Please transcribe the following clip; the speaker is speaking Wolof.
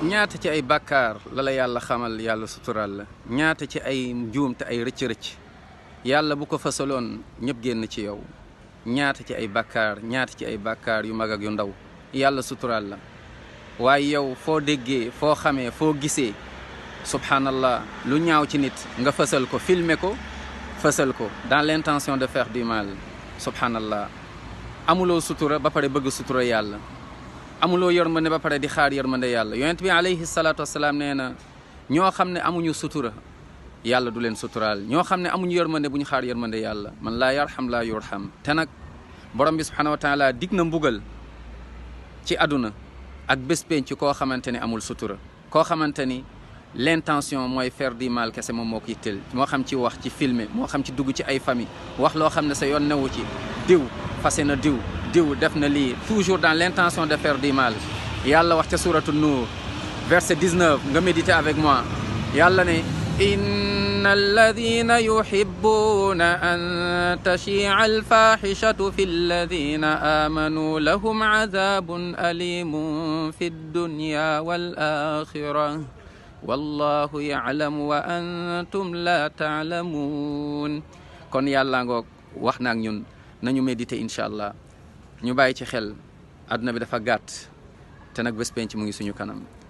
ñaata ci ay bàkkaar la yàlla xamal yàlla sutural la ñaata ci ay njuumte ay rëcc-rëcc yàlla bu ko fasaloon ñëpp génn ci yow ñaata ci ay bàkkaar yu mag ak yu ndaw yàlla sutural la waaye yow foo déggee foo xamee foo gisee subhanallah lu ñaaw ci nit nga fasal ko filmer ko fasal ko dans l'intention de faire du mal subhanallah amuloo sutura ba pare bëgg sutura yàlla amuloo yërmande ba pare di xaar yërmande yàlla yonent bi alayhi salaatu wasalaam nee na ñoo xam ne amuñu sutura yàlla du leen suturaal ñoo xam ne amuñu yërmande bu ñu xaar yërmande yàlla man laa yarham laa yurham te nag borom bi subhanahu wa taala dig na mbugal ci àdduna ak bés penc koo xamante ni amul sutura koo xamante ni l'intention mooy faire du mal kese moom moo ko yitteel moo xam ci wax ci filmer moo xam ci dugg ci ay famille wax loo xam ne sa yoon newu ci diw fase na diw def na lii toujours dans l'intention de faire du mal yàlla wax ca suratu Nuur verset 19 nga méditer avec moi yàlla ne inna alladina yuhibbuna an tashia alfahishatu fi alladina amanu lahum adabun alimun fi dunya wal axira wallahu ya'lamu wa antum la ta'lamun kon yàlla ngoog wax na ak ñun nañu méditer incha allah ñu bàyyi ci xel àdduna bi dafa gàtt te nag bés penc mu ngi suñu kanam